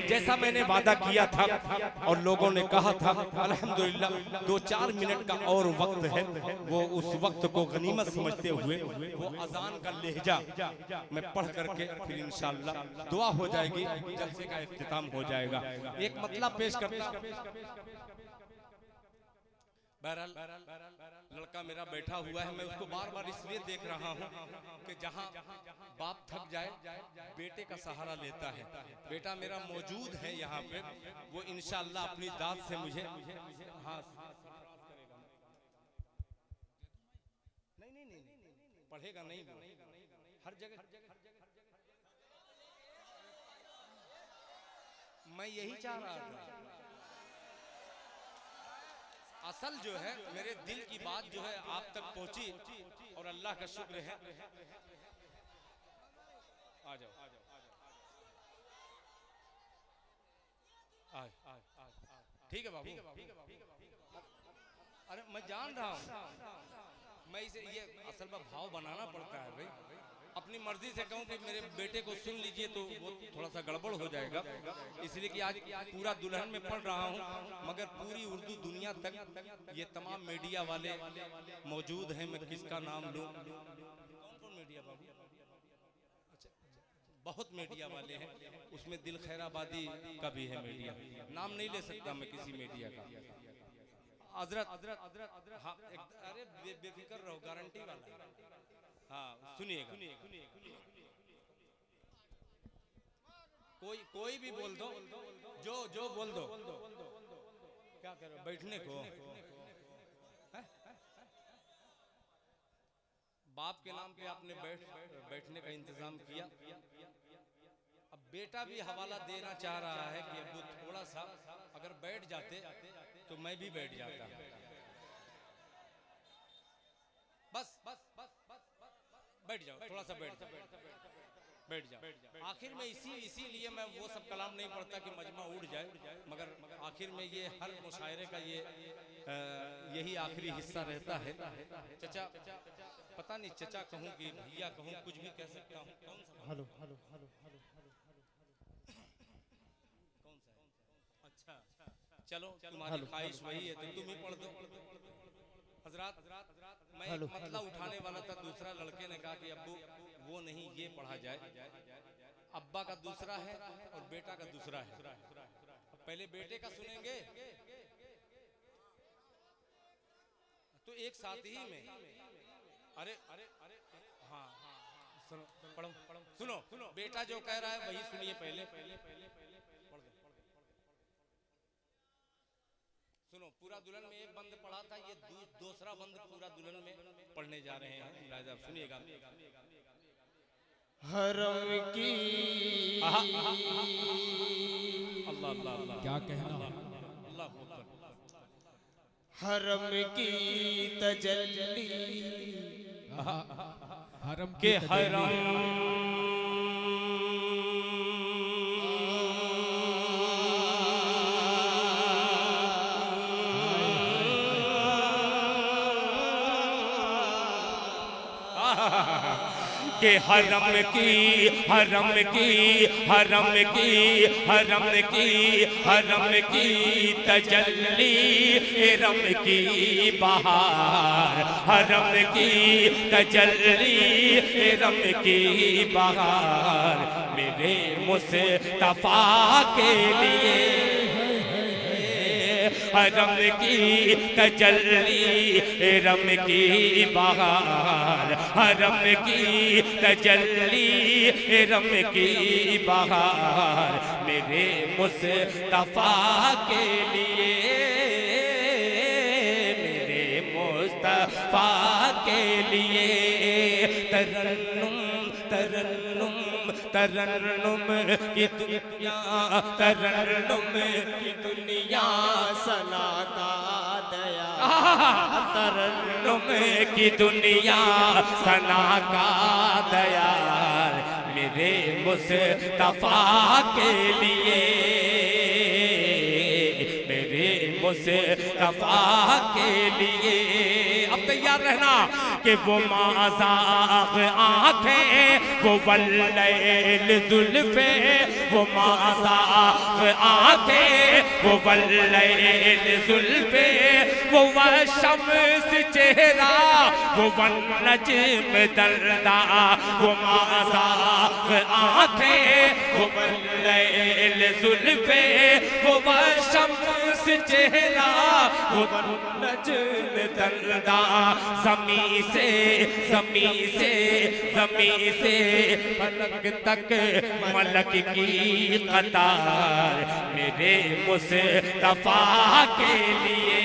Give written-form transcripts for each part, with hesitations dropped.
जैसा मैंने वादा किया था और लोगों ने कहा था, अल्हम्दुलिल्लाह 2-4 मिनट का और वक्त है, वो उस वक्त को गनीमत समझते हुए वो अजान का लहजा मैं पढ़ करके फिर इंशाअल्लाह दुआ हो जाएगी, जलसे का इख्तिताम हो जाएगा। एक मतलब पेश करता। बहरहाल लड़का मेरा बैठा हुआ है, मैं उसको बार बार इसलिए देख रहा हूँ कि जहाँ बाप थक जाए बेटे का सहारा लेता है। बेटा मेरा मौजूद है यहाँ पे, वो इंशाअल्लाह अपनी दाद से मुझे हाँ नहीं पढ़ेगा नहीं, हर जगह मैं यही चाह रहा था। असल जो है मेरे दिल की बात जो है आप तक पहुंची और अल्लाह का शुक्र है। आ जाओ ठीक है बाबू। अरे मैं जान रहा हूँ, मैं इसे ये असल में भाव बनाना पड़ता है भाई। अपनी मर्जी से कहूँ कि मेरे बेटे को सुन लीजिए तो वो थोड़ा सा गड़बड़ हो जाएगा, इसलिए कि आज पूरा दुल्हन में पढ़ रहा हूँ, मगर पूरी उर्दू दुनिया तक ये तमाम मीडिया वाले मौजूद हैं। मैं किसका नाम लूँ? कौन मीडिया बाबू? अच्छा, बहुत मीडिया वाले हैं, उसमें दिल खैराबादी का भी है मीडिया, नाम नहीं ले सकता मैं किसी मीडिया का। हजरत हाँ, अरे बेफिक्र रहो, गारंटी वाला। हाँ सुनिएगा, कोई भी बोल दो, जो बोल दो। क्या करो बैठने को? बाप के नाम पे आपने बैठने का इंतजाम किया। अब बेटा भी हवाला देना चाह रहा है कि अब थोड़ा सा अगर बैठ जाते तो मैं भी बैठ जाता। बस बैठ जाओ, थोड़ा सा बैठ जाओ। आखिर में इसीलिए मैं वो सब कलाम नहीं पढ़ता कि मजमा उड़ जाए, मगर आखिर में ये हर मुशायरे का यही आखिरी हिस्सा रहता है। चचा पता नहीं चचा कहूँ कि भैया कहूँ, कुछ भी कह सकता हूँ। कौन सा? हेलो हेलो हेलो हेलो कौन सा है? अच्छा चलो तुम्हारी ख्वाहिश वही है तो तुम ही पढ़ दो। हजरात मैं एक मतलब उठाने वाला था, दूसरा लड़के ने कहा कि अब्बू वो नहीं, ये पढ़ा जाए। अब्बा का दूसरा है और बेटा का दूसरा है। पहले बेटे का सुनेंगे तो एक साथ ही में। अरे हाँ सुनो बेटा जो कह रहा है वही सुनिए पहले। सुनो, पूरा दुल्हन में एक बंद पढ़ा था, ये दूसरा बंद पूरा दुल्हन में पढ़ने जा रहे हैं। सुनिएगा। हरम की अल्लाह अल्लाह अल्लाह क्या कहना, अल्लाह हरम की तजल्ली हरम के हरम के हरम की तजल्ली रम की बहार, हरम की तजल्ली रम की बहार, मेरे मुस्तफा के लिए हरम की तजल्ली रम की बहार, हरम की तजल्ली रम की बहार, मेरे मुस्तफा के लिए, मेरे मुस्तफा के लिए तरन्नुम तरन्नुम तरन्नुम की दुनिया, तरन्नुम की दुनिया सना का दया, तरन्नुम की दुनिया सना का दया, मेरे मुस्तफा के लिए, मेरे मुस्तफा के लिए। अब तैयार रहना कि वो माज़ाग आँखें, वो वल्लैल जुल्फ़े, वो माज़ाग आँखें, वो वल्लैल जुल्फ़े, वो शम्स चेहरा, वो नज्म दर्दा, वो माज़ाग आँखें, वो वल्लैल जुल्फ़े, वो शम्स चेहरा, वो नज्म दर्दा। ज़मीं से ज़मीं से ज़मीं से फलक तक मलक की कतार मेरे मुस्तफा के लिए,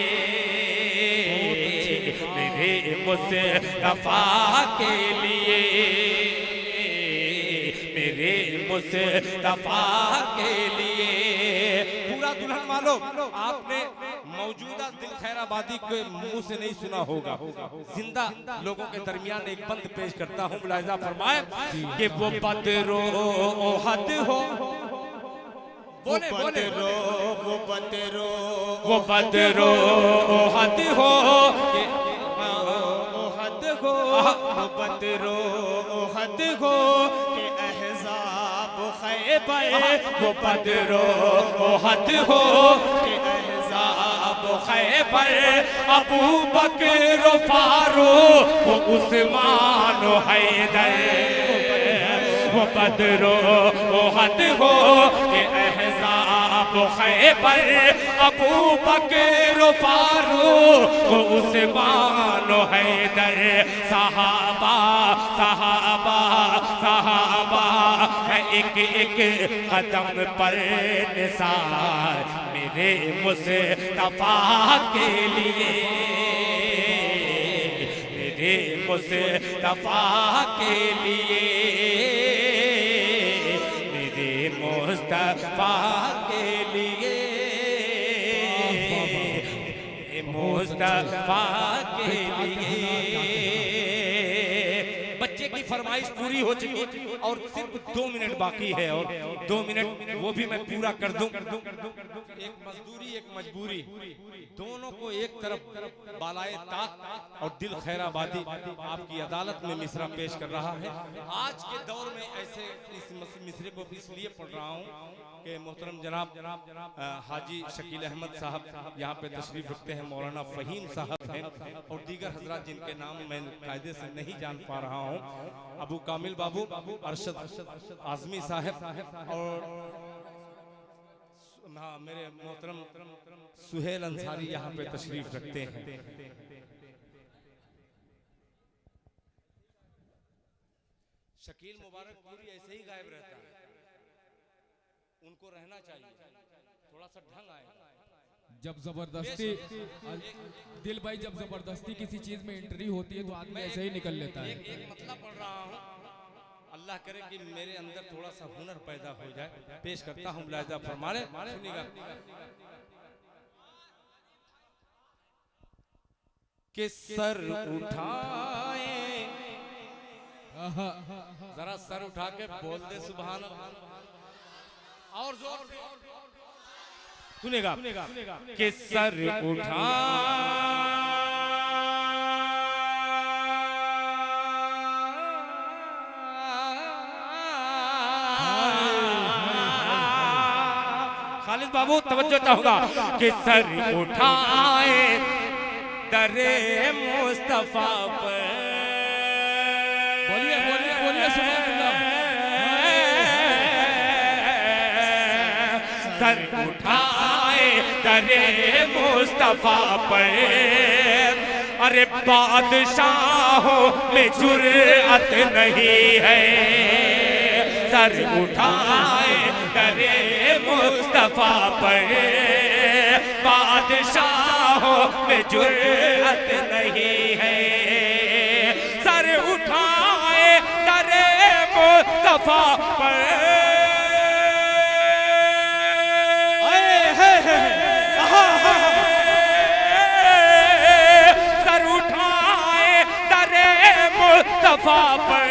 मेरे मुस्तफा के लिए, मेरे मुस्तफा के लिए। पूरा दुल्हन वालों, आपने मौजूदा दिल खैराबादी के मुंह से नहीं सुना होगा, जिंदा लोगों के दरमियान एक बंद पेश करता हूँ। मुलाहिजा फरमाए कि वो बदरो हद हो, बोले बोले वो बदरो वो बदरो हद हो, हद हो, वो बदरो हद हो के अहज़ाब खैबर, वो बदरो हद हो के अहज़ाब खैबर, अबू बकर फारूक, वो उस्मान हैदर, वो बदरो हद हो के अहज़ाब खैबर, अबू बकर फारूक, वो उस्मान हैदर। सहाबा सहाबा सहाबा है एक एक कदम पर निसार मेरे मुस्तफा के लिए, मेरे मुस्तफा के लिए, मेरे मुस्तफा के लिए, मुस्तफा के लिए। बच्चे की फरमाइश पूरी हो चुकी और सिर्फ 2 मिनट बाकी है, और 2 मिनट वो भी मैं पूरा कर दूं। एक मजदूरी एक मजबूरी, दोनों को एक तरफ बालाए ताक और दिल खैराबादी आपकी अदालत में मिसरा पेश कर रहा है। आज के दौर में ऐसे इस मिसरे को इसलिए पढ़ रहा हूँ कि मोहतरम जनाब हाजी शकील अहमद साहब यहाँ पे तशरीफ रखते हैं, मौलाना फ़हीम साहब हैं और दीगर हजरात जिनके नाम मैं कायदे से नहीं जान पा रहा हूँ, अबू कामिल बाबू, अरशद आज़मी साहब और हाँ मेरे मोहतरम सुहेल अंसारी यहाँ पे तशरीफ रखते हैं। शकील मुबारक पूरी ऐसे ही गायब रहता है, उनको रहना चाहिए, थोड़ा सा ढंग आए। जब जबरदस्ती दिल भाई, जब जबरदस्ती किसी चीज में एंट्री होती है तो आदमी ऐसे ही निकल लेता है। एक मतलब पढ़ रहा हूँ, अल्लाह करे कि मेरे अंदर थोड़ा सा हुनर पैदा हो जाए। पेश करता हूँ, मुलाहिजा फरमाने, सुनिएगा कि सर उठाए, जरा सर उठा के बोल दे सुभान अल्लाह, और जोर से सुनेगा कि सर उठा खालिद बाबू तवज्जो चाहूंगा कि सर उठाए दरे मुस्तफा पर, बोलिए बोलिए बोलिए सुभान अल्लाह। सर उठाए दरे मुस्तफा पर, अरे बादशाहों में जुर्अत नहीं है, सर उठाए दरे मुस्तफा पर, बादशाहों में जुर्अत नहीं है, सर उठाए दरे मुस्तफा पर, सर उठाए दरे मुस्तफा पर,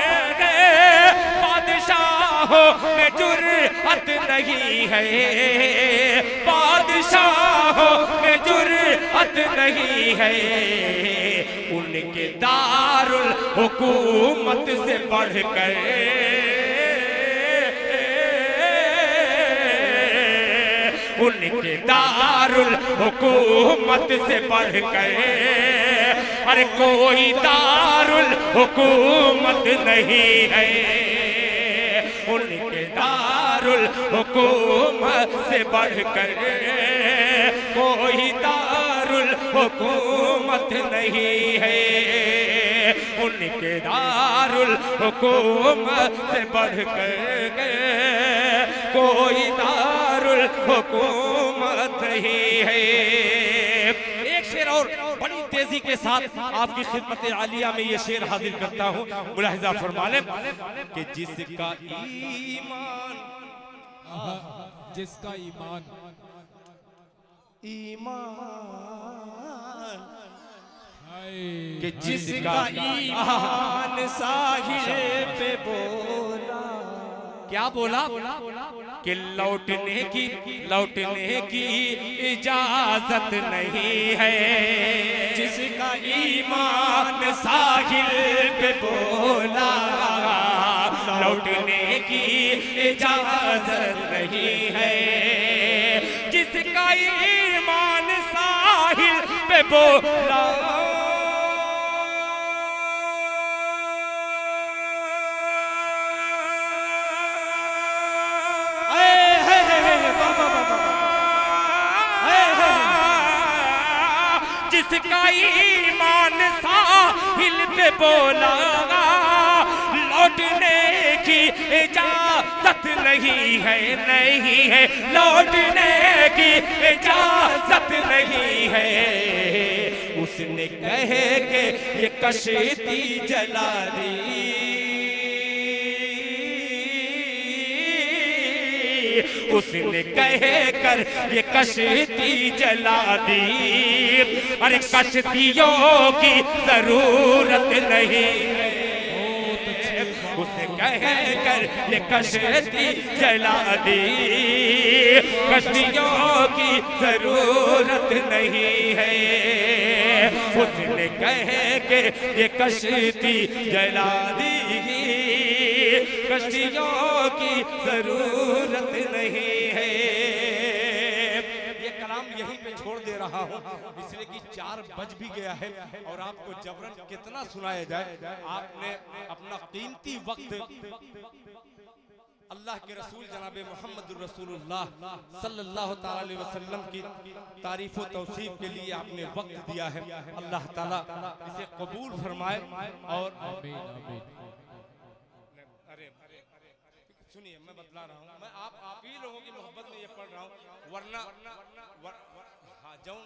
बादशाहों में जुर्अत जुर्अत नहीं है, बादशाहों में जुर्अत नहीं है, उनके दारुल हुकूमत से बढ़कर, उनके दारुल हुकूमत से बढ़कर, अरे कोई दारुल हुकूमत नहीं है, उनके दारुल हुकूमत से बढ़कर कोई दारुल हुकूमत नहीं है, उनके दारुल हुकूमत से बढ़कर कोई दारुल हुकूमत नहीं है। एक शेर और बड़ी तेजी के साथ आपकी खिदमत आलिया में ये शेर हाजिर करता हूँ, मुलाहिजा फरमा लें कि जिसका ईमान, जिसका ईमान, कि जिसका ईमान साहिल पे बोला, क्या बोला कि लौटने की इजाजत नहीं है, जिसका ईमान साहिल पे बोला, लौटने की इजाजत नहीं है, जिसका ईमान साहिल पे बोला, जिसका ईमान साहिल पे बोला, लौटने की इजाजत नहीं है, नहीं है, लौटने की इजाजत नहीं है, उसने कहे कि ये कश्ती जला दी, उसने कहे कर ये कश्ती जला दी, अरे कश्तियों की जरूरत नहीं है, उसने कहे कर ये कश्ती जला दी, कश्तियों की जरूरत नहीं है, उसने कहे कि ये कश्ती जला दी, कश्तियों की जरूरत नहीं है। ये कलाम यहीं पे छोड़ दे रहा हूँ इसलिए कि 4 बज भी गया है और आपको जबरन कितना सुनाया जाए। आपने अपना कीमती वक्त अल्लाह के रसूल जनाबे मोहम्मद रसूलुल्लाह सल्लल्लाहु ताला अलैहि वसल्लम की तारीफ व तौसीफ के लिए आपने वक्त दिया है। अल्लाह ताला इसे कबूल फरमाए। और सुनिए, मैं बतला रहा हूँ, मैं आप ही लोगों की मोहब्बत में ये पढ़ रहा हूँ, वरना हाँ जाऊँ